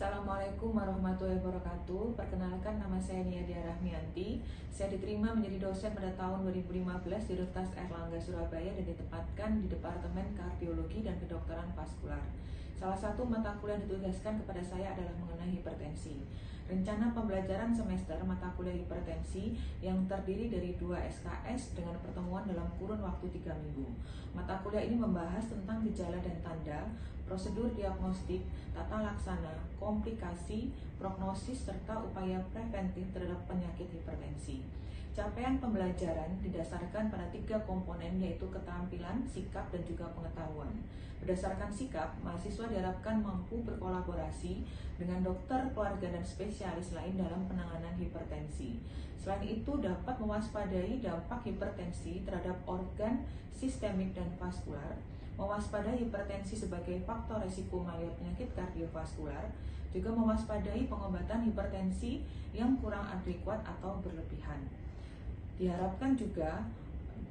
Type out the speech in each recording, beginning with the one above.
Assalamualaikum warahmatullahi wabarakatuh. Perkenalkan, nama saya Niadia Rahmianti. Saya diterima menjadi dosen pada tahun 2015 di Universitas Airlangga Surabaya dan ditempatkan di Departemen Kardiologi dan Kedokteran Vaskular. Salah satu mata kuliah yang ditugaskan kepada saya adalah mengenai hipertensi. Rencana pembelajaran semester mata kuliah hipertensi yang terdiri dari 2 SKS dengan pertemuan dalam kurun waktu 3 minggu. Mata kuliah ini membahas tentang gejala dan tanda, prosedur diagnostik, tata laksana, komplikasi, prognosis, serta upaya preventif terhadap penyakit hipertensi. Capaian pembelajaran didasarkan pada 3 komponen, yaitu keterampilan, sikap, dan juga pengetahuan. Berdasarkan sikap, mahasiswa diharapkan mampu berkolaborasi dengan dokter, keluarga, dan spesialis lain dalam penanganan hipertensi. Selain itu, dapat mewaspadai dampak hipertensi terhadap organ, sistemik, dan vaskular, mewaspadai hipertensi sebagai faktor resiko mayor penyakit kardiovaskular, juga mewaspadai pengobatan hipertensi yang kurang adekuat atau berlebihan. Diharapkan juga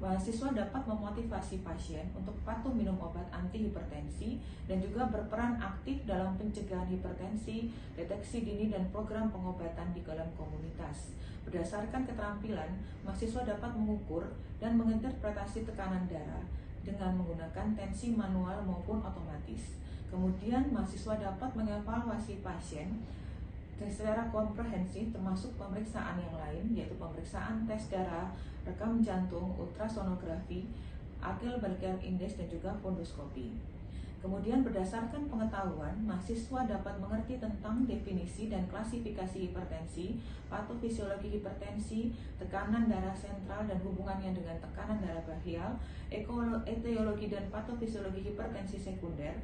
mahasiswa dapat memotivasi pasien untuk patuh minum obat anti hipertensi dan juga berperan aktif dalam pencegahan hipertensi, deteksi dini, dan program pengobatan di dalam komunitas. Berdasarkan keterampilan, mahasiswa dapat mengukur dan menginterpretasi tekanan darah dengan menggunakan tensi manual maupun otomatis. Kemudian mahasiswa dapat mengevaluasi pasien secara komprehensif, termasuk pemeriksaan yang lain, yaitu pemeriksaan tes darah, rekam jantung, ultrasonografi, Arterial Blood Index, dan juga fondoskopi. Kemudian berdasarkan pengetahuan, mahasiswa dapat mengerti tentang definisi dan klasifikasi hipertensi, patofisiologi hipertensi, tekanan darah sentral dan hubungannya dengan tekanan darah brachial, etiologi dan patofisiologi hipertensi sekunder,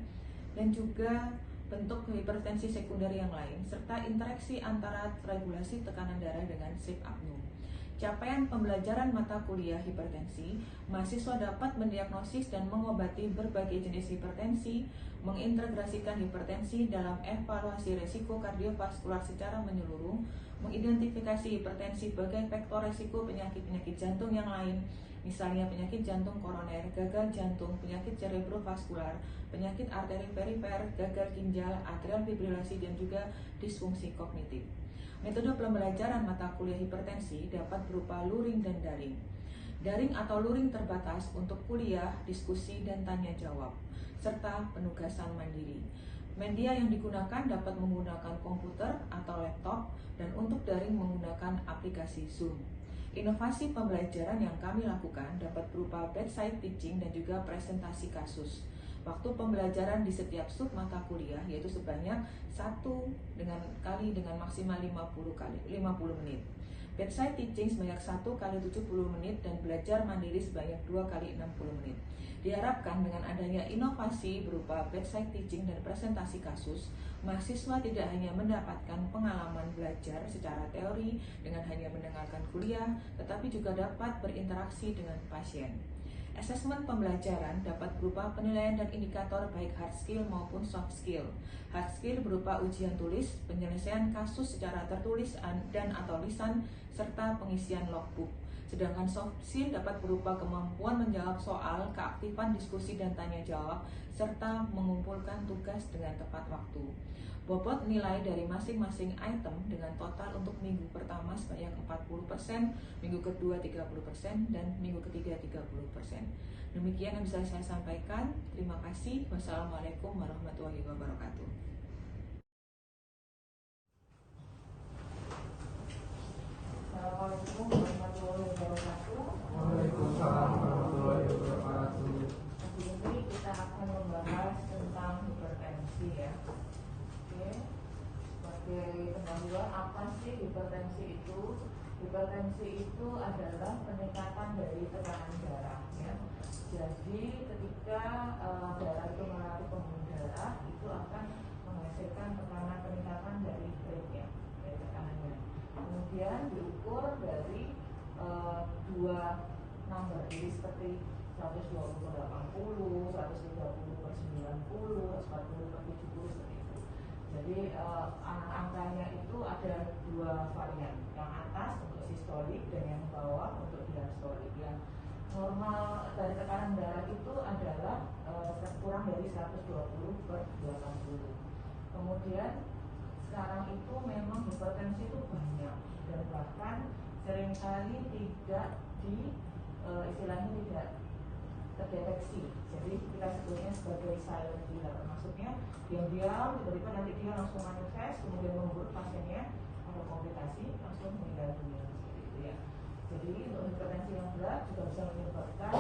dan juga bentuk hipertensi sekunder yang lain, serta interaksi antara regulasi tekanan darah dengan sleep apnea. Capaian pembelajaran mata kuliah hipertensi, mahasiswa dapat mendiagnosis dan mengobati berbagai jenis hipertensi, mengintegrasikan hipertensi dalam evaluasi resiko kardiovaskular secara menyeluruh, mengidentifikasi hipertensi sebagai faktor resiko penyakit-penyakit jantung yang lain, misalnya penyakit jantung koroner, gagal jantung, penyakit cerebrovaskular, penyakit arteri perifer, gagal ginjal, atrial fibrilasi, dan juga disfungsi kognitif. Metode pembelajaran mata kuliah hipertensi dapat berupa luring dan daring. Daring atau luring terbatas untuk kuliah, diskusi, dan tanya jawab, serta penugasan mandiri. Media yang digunakan dapat menggunakan komputer atau laptop, dan untuk daring menggunakan aplikasi Zoom. Inovasi pembelajaran yang kami lakukan dapat berupa bedside teaching dan juga presentasi kasus. Waktu pembelajaran di setiap sub mata kuliah yaitu sebanyak 1 kali dengan maksimal 50 menit. Bedside teaching sebanyak 1 kali 70 menit dan belajar mandiri sebanyak 2 kali 60 menit. Diharapkan dengan adanya inovasi berupa bedside teaching dan presentasi kasus, mahasiswa tidak hanya mendapatkan pengalaman belajar secara teori dengan hanya mendengarkan kuliah, tetapi juga dapat berinteraksi dengan pasien. Asesmen pembelajaran dapat berupa penilaian dan indikator baik hard skill maupun soft skill. Hard skill berupa ujian tulis, penyelesaian kasus secara tertulis dan atau lisan, serta pengisian logbook. Sedangkan soft skill dapat berupa kemampuan menjawab soal, keaktifan diskusi dan tanya jawab, serta mengumpulkan tugas dengan tepat waktu. Bobot nilai dari masing-masing item dengan total untuk minggu pertama sebanyak 40%, minggu kedua 30%, dan minggu ketiga 30%. Demikian yang bisa saya sampaikan. Terima kasih. Wassalamualaikum warahmatullahi wabarakatuh. Assalamualaikum warahmatullahi wabarakatuh. Waalaikumsalam warahmatullahi wabarakatuh. Hari ini kita akan membahas tentang hipertensi ya. Oke. Sebagai pendahuluan, apa sih hipertensi itu? Hipertensi itu adalah peningkatan dari tekanan darah ya. Jadi ketika darah itu melalui pembuluh darah itu akan menghasilkan peningkatan dari rate ya, dari tekanannya. Kemudian diukur dari dua number, jadi seperti 120/80, 130/90, 140/70 seperti itu. Jadi angkanya itu ada dua varian, yang atas untuk sistolik dan yang bawah untuk diastolik. Yang normal dari tekanan darah itu adalah kurang dari 120/80. Kemudian sekarang itu memang hipertensi itu banyak dan bahkan seringkali tidak istilahnya tidak terdeteksi. Jadi kita sebutnya sebagai silent killer. Maksudnya diam-diam tiba-tiba nanti dia langsung manifest, kemudian membuat pasiennya ada komplikasi langsung meninggal dunia seperti itu ya. Jadi untuk hipertensi yang berat juga bisa menyebabkan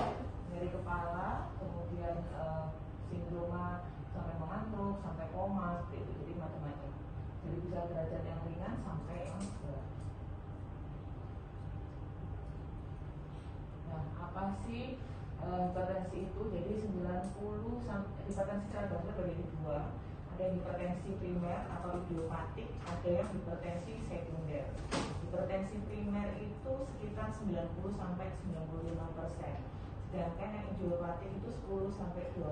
nyeri kepala, kemudian sindroma sampai mengantuk, sampai koma seperti itu. Jadi macam-macam. Jadi bisa derajat yang ringan sampai yang berat. Nah, apa sih hipertensi itu? Jadi 90 hipertensi secara dasar bagi dua. Ada yang hipertensi primer atau idiopatik, ada yang hipertensi sekunder. Hipertensi primer itu sekitar 90 sampai 95%. Sedangkan yang idiopatik itu 10 sampai 20%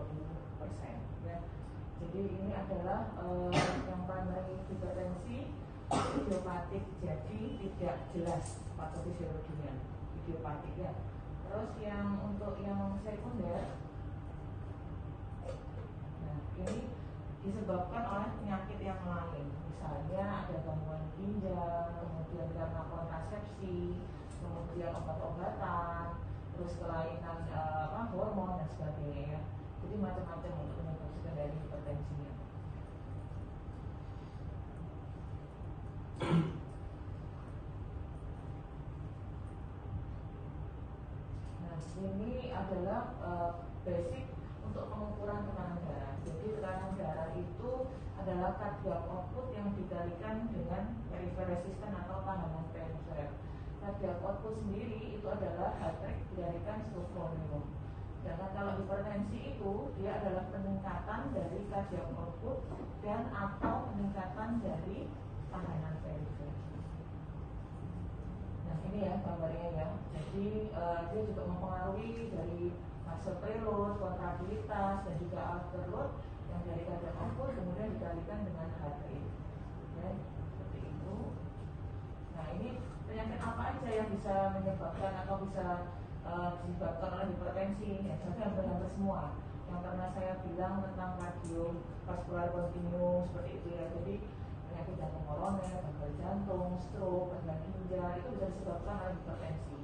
ya. Jadi ini adalah yang primary hipertensi idiopatik, jadi tidak jelas patofisiologinya idiopatik ya. Terus yang untuk yang sekunder, nah ini disebabkan oleh penyakit yang lain, misalnya ada gangguan ginjal, kemudian karena kontrasepsi, kemudian obat-obatan, terus kelainan hormon dan sebagainya ya. Jadi macam-macam untuk penyebab sekunder hipertensinya. Nah, ini adalah basic untuk pengukuran tekanan darah. Jadi tekanan darah itu adalah cardiac output yang dikalikan dengan perifer resisten atau tahanan perifer. Cardiac output sendiri itu adalah heart rate dikalikan stroke volume. Dan kalau hipertensi itu dia adalah peningkatan dari cardiac output dan atau peningkatan dari tahanan perifer. Nah ini ya gambarnya ya. Jadi dia juga mempengaruhi dari muscle preload, kontrabilitas dan juga afterload yang dari cardiac output kemudian dikalikan dengan heart rate. Ya, seperti itu. Nah ini penyakit apa aja yang bisa menyebabkan atau bisa disebabkan oleh hipertensi? Ya, jadi hampir semua. Yang pernah saya bilang tentang kardiovaskular continuum seperti itu ya. Jadi penyakit jantung koroner, gagal jantung, stroke, gagal ginjal itu bisa disebabkan oleh hipertensi.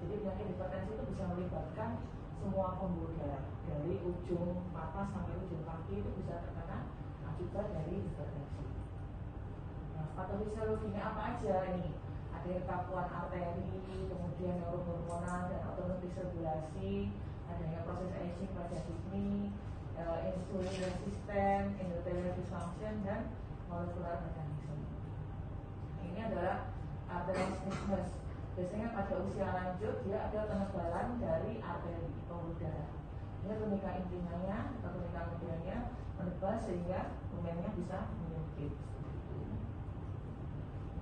Jadi penyakit hipertensi itu bisa melibatkan semua pembuluh darah dari ujung mata sampai ujung kaki itu bisa terkena akibat dari hipertensi. Nah, patofisiologinya apa aja ini? Ada kakuan arteri, kemudian neurohormonal dan otonom disregulasi, adanya proses aging pada kidney, insulin resisten, endothelial dysfunction dan molekular mekanisme. Ini adalah arteriosclerosis. Biasanya pada usia lanjut dia ada penebalan dari arteri pembuluh darah. Dia tunika intimanya atau tunika medianya menebal sehingga lumennya bisa menyempit.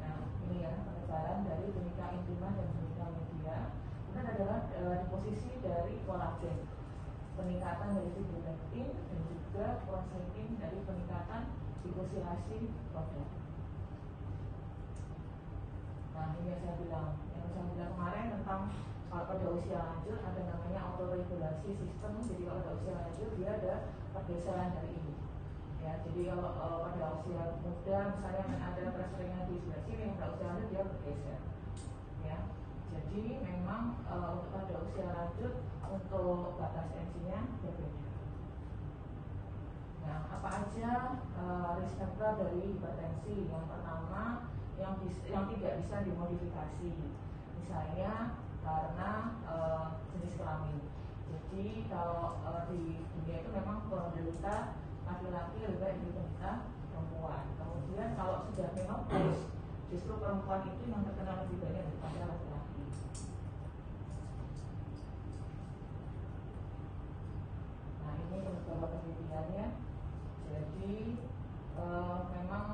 Nah ini ya penebalan dari tunika intima dan tunika media. Kemudian adalah di posisi dari kolagen, peningkatan dari fibronectin dan juga konsentin dari peningkatan glukosilasi produk. Nah ini yang saya bilang kemarin tentang kalau pada usia lanjut ada namanya autoregulasi sistem. Jadi kalau pada usia lanjut dia ada pergeseran dari ini. Ya, jadi kalau pada usia muda misalnya ada pressure-nya di sebelah sini, pada usia lanjut dia bergeser. Ya, jadi memang untuk pada usia lanjut untuk batas tensinya berbeda. Nah, apa aja risk factor dari hipertensi? Yang pertama, yang tidak bisa dimodifikasi, misalnya karena jenis kelamin. Jadi kalau di dunia itu memang penderita laki-laki lebih baik daripada perempuan. Kemudian kalau sudah menopause, justru perempuan itu yang terkena lebih banyak daripada laki-laki. Nah ini beberapa penelitiannya. Jadi memang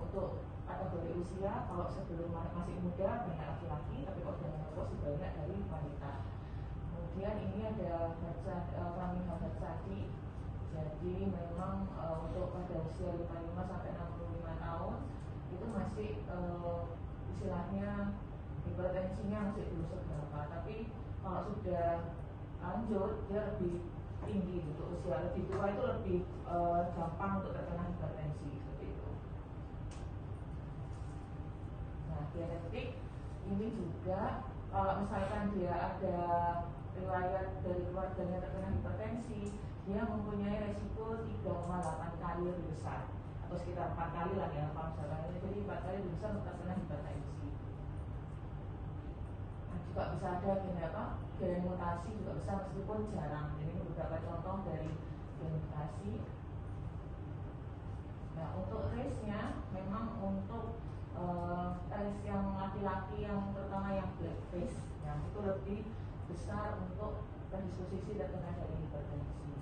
untuk kategori usia kalau sebelum masih muda banyak laki-laki, tapi kalau sudah menopause banyak dari wanita. Kemudian ini ada kelamin hamil tadi. Jadi memang untuk pada usia 55 sampai 65 tahun itu masih istilahnya hipertensinya masih belum seberapa. Tapi kalau sudah lanjut dia lebih tinggi untuk usia lebih tua itu lebih gampang untuk terkena hipertensi seperti itu. genetik ini juga kalau misalkan dia ada riwayat dari keluarganya terkena hipertensi, dia mempunyai resiko 3,8 kali lebih besar atau sekitar 4 kali lah ya kalau misalkan, jadi 4 kali lebih besar untuk terkena hipertensi. Nah, juga bisa ada gen mutasi juga besar meskipun jarang. Ini beberapa contoh dari gen mutasi. Nah, untuk race-nya memang untuk race yang laki-laki yang terutama yang black face ya, itu lebih besar untuk predisposisi terkena dari hipertensi.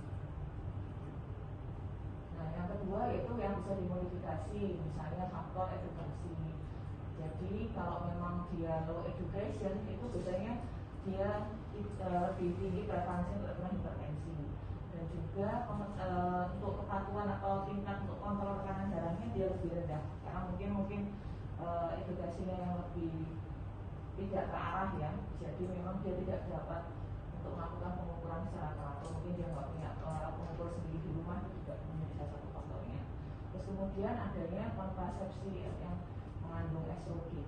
Nah, yang kedua yaitu yang bisa dimodifikasi, misalnya faktor edukasi. Jadi kalau memang dia low education itu biasanya dia lebih tinggi prevalensi untuk terkena hipertensi. Dan juga untuk kepatuhan atau tingkat untuk kontrol tekanan darahnya dia lebih rendah karena mungkin edukasinya yang lebih tidak ke arah ya, jadi memang dia tidak dapat untuk melakukan pengukuran secara teratur, mungkin dia nggak punya alat pengukur sendiri di rumah, itu juga menjadi salah satu faktornya. Terus kemudian adanya kontrasepsi yang mengandung estrogen.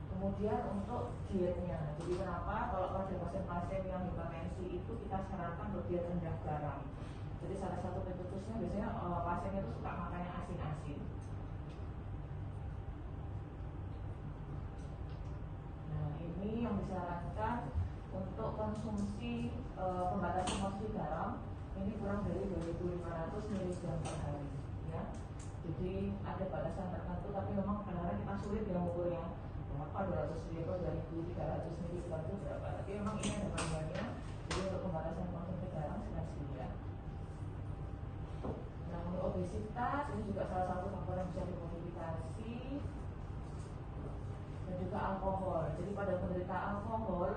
Kemudian untuk dietnya, jadi kenapa kalau pada pasien-pasien yang hipertensi itu kita sarankan berdiet rendah garam. Jadi salah satu pencetusnya biasanya pasien itu suka makannya asin-asin. Nah, ini yang disarankan untuk konsumsi pembatasan konsumsi garam ini kurang dari 2.500 mg per hari ya. Jadi ada batasan tertentu, tapi memang kadang-kadang kita sulit ya mengukurnya berapa 200 mg, 2.300 mg itu berapa. Tapi memang ini ada panduannya. Jadi untuk pembatasan konsumsi garam sekian. Nah, untuk obesitas ini juga salah satu faktor yang bisa dimodifikasi. Dan juga alkohol. Jadi pada penderita alkohol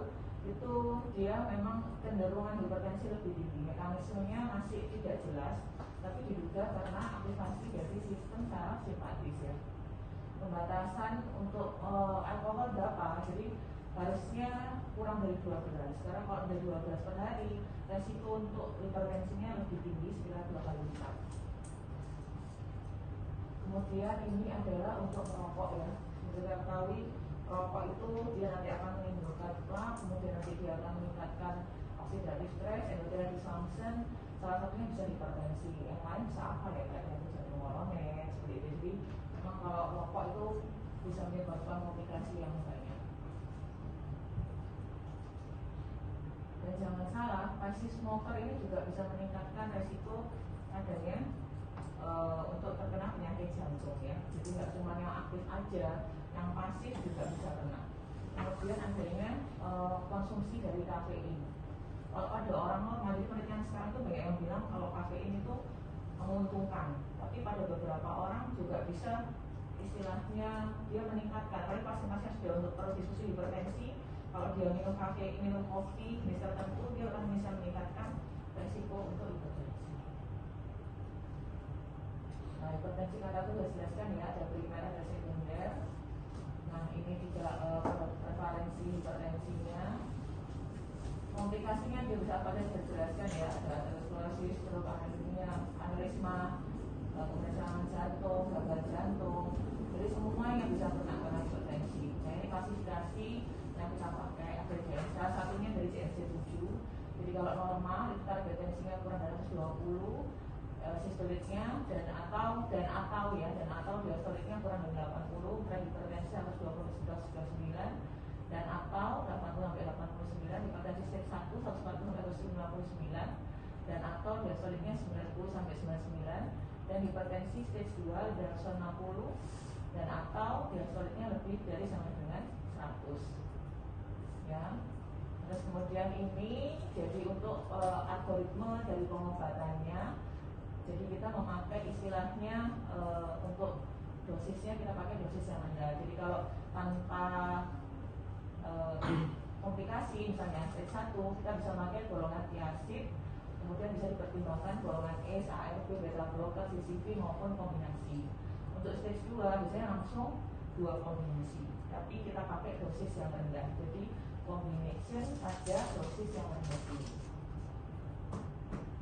itu dia memang kecenderungan hipertensi lebih tinggi. Mekanismenya masih tidak jelas, tapi diduga karena aktivasi dari sistem saraf simpatis ya. Pembatasan untuk alkohol berapa? Jadi harusnya kurang dari 12. Sekarang kalau dari 12 per hari, resiko untuk hipertensinya lebih tinggi sekitar 2 kali lipat. Kemudian ini adalah untuk merokok ya. Kita ketahui rokok itu dia nanti akan menimbulkan plak, kemudian nanti dia akan meningkatkan oxidative stress, endothelial dysfunction, salah satunya bisa hipertensi, yang lain bisa apa ya, kayak jantung koroner, seperti itu. Jadi memang kalau rokok itu bisa menyebabkan komplikasi yang banyak. Dan jangan salah, passive smoker ini juga bisa meningkatkan resiko adanya untuk terkena penyakit jantung ya. Jadi nggak cuma yang aktif aja, yang pasif juga bisa kena. Kemudian adanya konsumsi dari kafein. Kalau ada orang normal, jadi penelitian sekarang itu banyak yang bilang kalau kafein itu menguntungkan, tapi pada beberapa orang juga bisa istilahnya dia meningkatkan. Paling pasien-pasien sudah untuk predisposisi hipertensi, kalau dia minum kafein, minum kopi jenis tertentu, dia akan bisa meningkatkan resiko untuk hipertensi. Nah, hipertensi kata aku sudah jelaskan ya, ada primer, ada sekunder. Nah, ini juga prevalensi hipertensinya. Komplikasinya dia bisa apa saja dijelaskan ya, ada aterosklerosis, stroke, aneurisma, kemudian serangan jantung, gagal jantung. Jadi semua yang bisa kena karena hipertensi. Nah, ini klasifikasi yang kita pakai ABCS. Salah satunya dari CMC 7. Jadi kalau normal itu target tensinya kurang dari 120, sistoliknya dan atau diastoliknya kurang dari 80, prehipertensi 120-129 dan atau 80 sampai 89, hipertensi stage 1 140 sampai 159 dan atau diastoliknya 90 sampai 99 dan hipertensi stage 2 dari 160 dan atau diastoliknya lebih dari sampai dengan 100 ya. Terus kemudian ini jadi untuk algoritma dari pengobatannya. Jadi kita memakai istilahnya untuk dosisnya kita pakai dosis yang rendah. Jadi kalau tanpa komplikasi misalnya stage 1 kita bisa pakai golongan tiazid, kemudian bisa dipertimbangkan golongan ACE, ARB, beta blocker, CCP maupun kombinasi. Untuk stage 2 biasanya langsung 2 kombinasi, tapi kita pakai dosis yang rendah. Jadi combination pada dosis yang rendah ini.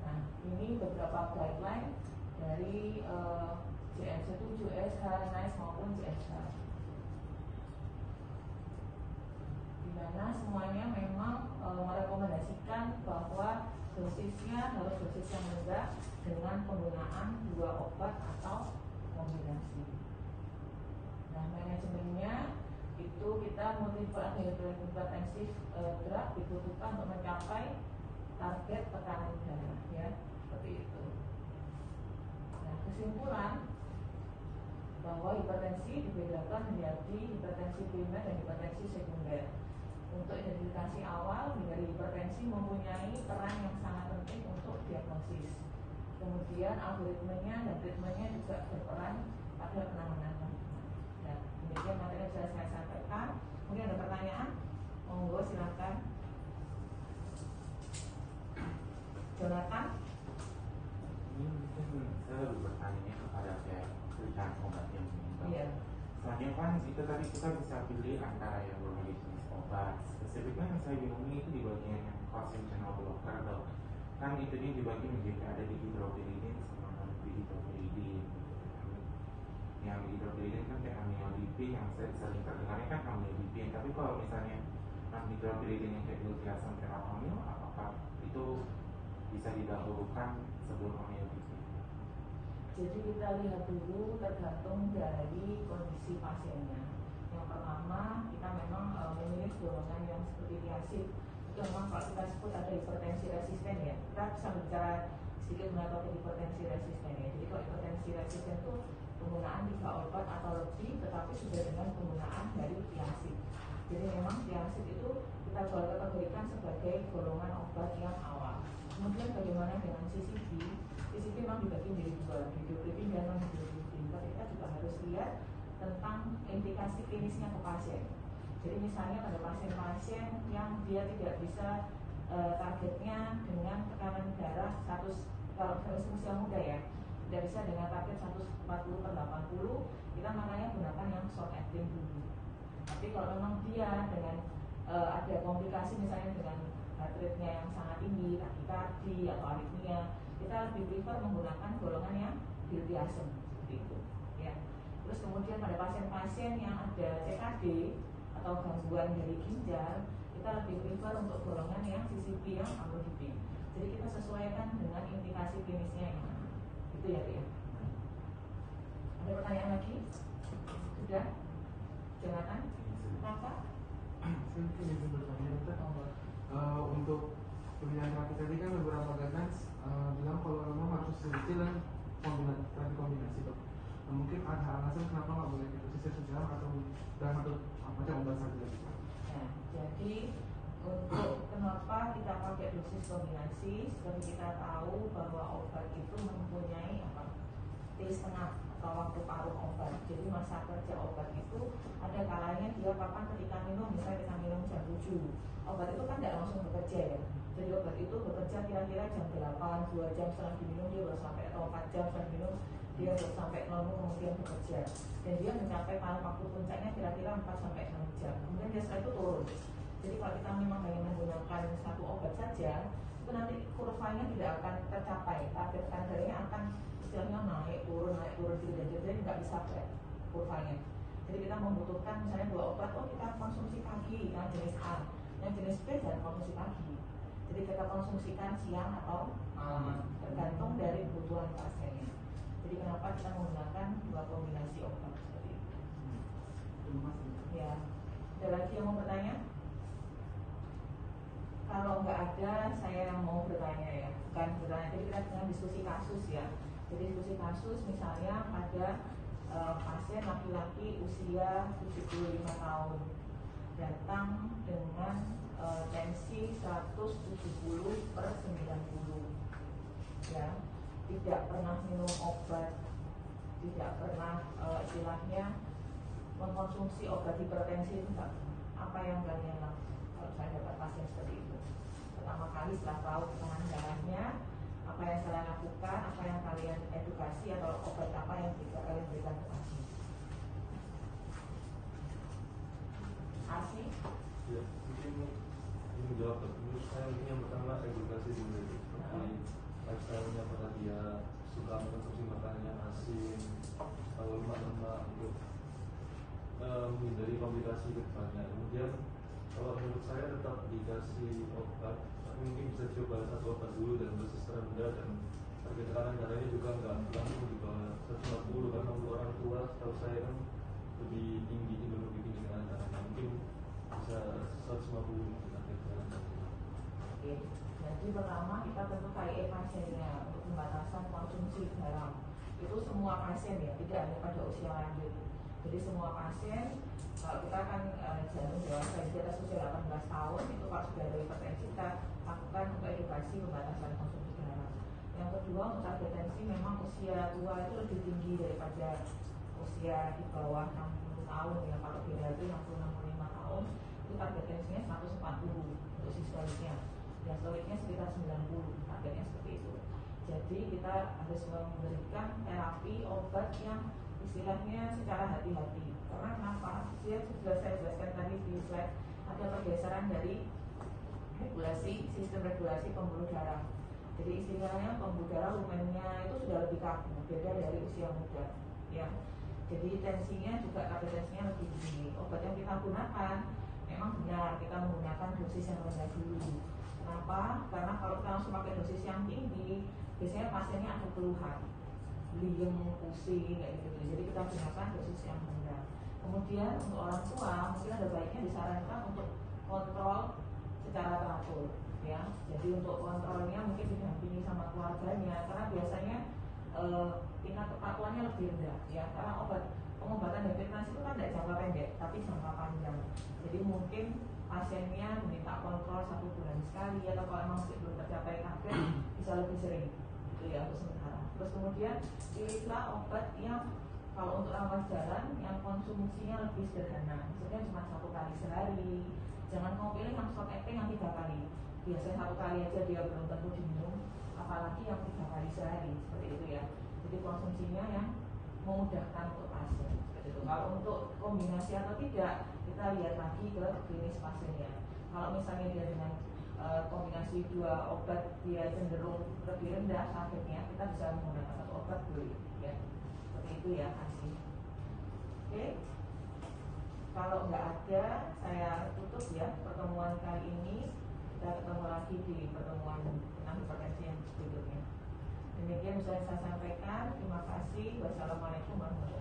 Nah, ini beberapa guideline dari S7, SH, NICE maupun CSH. Di mana semuanya memang merekomendasikan bahwa dosisnya harus dosis yang rendah dengan penggunaan 2 obat atau kombinasi. Nah, manajemennya itu kita multiple hipertensif drug dibutuhkan untuk mencapai target tekanan darah, ya, seperti itu. Nah, kesimpulan bahwa hipertensi dibedakan menjadi hipertensi primer dan hipertensi sekunder. Untuk identifikasi awal dari hipertensi mempunyai peran yang sangat penting untuk diagnosis. Kemudian algoritmenya dan treatmentnya juga berperan pada penanganan. Nah, demikian materi yang sudah saya sampaikan. Mungkin ada pertanyaan? Monggo silakan. Jonathan. Ini mungkin saya lebih bertanya kepada kayak pilihan obat yang meninggal. Iya. Soalnya kan itu tadi kita bisa pilih antara yang berbagai jenis obat. Spesifiknya yang saya bingung itu di bagian yang calcium channel blocker atau kan itu dia dibagi menjadi ada dihidropiridin sama dihidropiridin. Yang dihidropiridin kan kayak amlodipin yang saya sering terdengarnya kan amlodipin. Tapi kalau misalnya dihidropiridin yang kayak glutiasam terapamil, apakah itu bisa didahulukan sebelum amlodipin? Jadi kita lihat dulu tergantung dari kondisi pasiennya. Yang pertama kita memang memilih golongan yang seperti diasid. Itu memang kalau kita sebut ada hipertensi resisten, ya. Kita bisa bicara sedikit mengenai topik hipertensi resisten, ya. Jadi kalau hipertensi resisten itu penggunaan 3 obat atau lebih, tetapi sudah dengan penggunaan dari diasid. Jadi memang diasid itu kita kategorikan sebagai golongan obat yang awal. Kemudian bagaimana dengan CCB? CCB memang dibagi menjadi 2, hidropiridin dan non-hidropiridin. Tapi kita juga harus lihat tentang implikasi klinisnya ke pasien. Jadi misalnya pada pasien-pasien yang dia tidak bisa targetnya dengan tekanan darah 100, kalau usia muda, ya, tidak bisa dengan target 140/80, kita makanya gunakan yang short acting dulu. Tapi kalau memang dia dengan ada komplikasi misalnya dengan heart rate-nya yang sangat tinggi, takikardi atau aritmia, kita lebih prefer menggunakan golongan yang diltiazem seperti itu, ya. Terus kemudian pada pasien-pasien yang ada CKD atau gangguan dari ginjal, kita lebih prefer untuk golongan yang CCB yang amlodipin. Jadi kita sesuaikan dengan indikasi klinisnya yang mana. Itu ya, Bu, ya. Ada pertanyaan lagi? Sudah? Jonathan? Kenapa? Saya mungkin bisa bertanya, untuk pilihan terapi tadi kan beberapa guidelines bilang kalau memang harus sedikit dan kombinasi, dok. Nah, mungkin ada alasan kenapa nggak boleh dosis sesuai atau dalam satu macam obat saja? Nah, jadi untuk kenapa kita pakai dosis kombinasi, seperti kita tahu bahwa obat itu mempunyai setengah atau waktu paruh obat. Jadi masa kerja obat itu ada kalanya dia kapan ketika minum, misalnya kita minum jam 7, obat itu kan tidak langsung bekerja, ya. Jadi obat itu bekerja kira-kira jam 8, 2 jam setelah diminum dia baru sampai, atau 4 jam setelah diminum dia baru sampai lalu kemudian bekerja. Dan dia mencapai paruh waktu puncaknya kira-kira 4-6 jam. Kemudian dia setelah itu turun. Jadi kalau kita memang hanya menggunakan satu obat saja, itu nanti kurvanya tidak akan tercapai, target kadarnya akan istilahnya naik turun gitu, jadi nggak bisa flat kurvanya. Jadi kita membutuhkan misalnya 2 obat, kita konsumsi pagi yang jenis A, yang jenis B jangan konsumsi pagi. Jadi kita konsumsikan siang atau malam, tergantung dari kebutuhan pasiennya. Jadi kenapa kita menggunakan 2 kombinasi obat seperti itu. Terima kasih. Ya, ada lagi yang mau bertanya? Kalau nggak ada, saya yang mau bertanya, ya, bukan bertanya. Jadi kita dengan diskusi kasus, ya. Jadi diskusi kasus misalnya ada pasien laki-laki usia 75 tahun datang dengan tensi 170/90, ya, tidak pernah minum obat, tidak pernah istilahnya mengkonsumsi obat hipertensi itu enggak. Apa yang kalian lakukan kalau saya dapat pasien seperti itu? Pertama kali setelah tahu tekanan darahnya, apa yang saya lakukan, apa yang kalian edukasi, atau obat apa yang kalian berikan ke pasien? Asli? Ya, mungkin menjawab dulu. Saya mungkin yang pertama edukasi dulu, seperti lifestyle-nya, pada dia suka mengkonsumsi makanan yang asin, lemak-lemak untuk menghindari komplikasi ke depannya. Kemudian kalau menurut saya tetap dikasih obat, tapi mungkin bisa coba satu obat dulu dan dosis terendah, dan target tekanan darahnya juga nggak langsung di bawah 140, karena untuk orang tua setahu saya kan lebih tinggi, cenderung lebih tinggi tekanan darahnya, mungkin bisa 150 mungkin target tekanan darahnya. Oke, jadi pertama kita tentu KIE pasiennya untuk pembatasan konsumsi garam. Itu semua pasien ya, tidak hanya pada usia lanjut. Jadi semua pasien, kalau kita kan jantung dewasa di atas usia 18 tahun, itu kalau sudah ada hipertensi kita lakukan untuk edukasi pembatasan konsumsi garam. Yang kedua, untuk target tensi memang usia tua itu lebih tinggi daripada usia di bawah 60 tahun ya. Kalau beda itu 60-65 tahun, itu target tensinya 140 untuk sistoliknya. Diastoliknya sekitar 90, targetnya seperti itu. Jadi kita harus memberikan terapi obat yang istilahnya secara hati-hati. Karena kenapa? Dia sudah saya jelaskan tadi di slide, ada pergeseran dari regulasi, sistem regulasi pembuluh darah. Jadi istilahnya pembuluh darah lumennya itu sudah lebih kaku, beda dari usia muda ya. Jadi tensinya juga, target tensinya lebih tinggi. Obat yang kita gunakan memang benar kita menggunakan dosis yang rendah dulu. Kenapa? Karena kalau kita langsung pakai dosis yang tinggi, biasanya pasiennya ada keluhan, liang, pusing, kayak gitu. Jadi kita gunakan dosis yang rendah. Kemudian untuk orang tua mungkin ada baiknya disarankan untuk kontrol secara teratur, ya. Jadi untuk kontrolnya mungkin didampingi sama keluarganya, karena biasanya tingkat kepatuhannya lebih rendah, ya. Karena pengobatan hipertensi itu kan tidak jangka pendek, tapi jangka panjang. Jadi mungkin pasiennya meminta kontrol 1 bulan sekali, atau kalau memang masih belum tercapai target bisa lebih sering, itu ya untuk sementara. Terus kemudian pilihlah obat yang kalau untuk rawat jalan yang konsumsinya lebih sederhana, maksudnya cuma 1 kali sehari. Jangan mau pilih yang short acting yang 3 kali. Biasanya 1 kali aja dia belum tentu diminum, apalagi yang 3 kali sehari, seperti itu ya. Jadi konsumsinya yang memudahkan untuk pasien. Itu. Kalau untuk kombinasi atau tidak, kita lihat lagi ke klinis pasiennya. Kalau misalnya dia dengan kombinasi 2 obat dia cenderung lebih rendah sakitnya, kita bisa menggunakan 1 obat dulu, ya. Seperti itu ya, kasih. Oke. Kalau nggak ada, saya tutup ya pertemuan kali ini. Kita ketemu lagi di pertemuan tentang hipertensi yang berikutnya. Demikian bisa saya sampaikan. Terima kasih. Wassalamualaikum warahmatullahi wabarakatuh.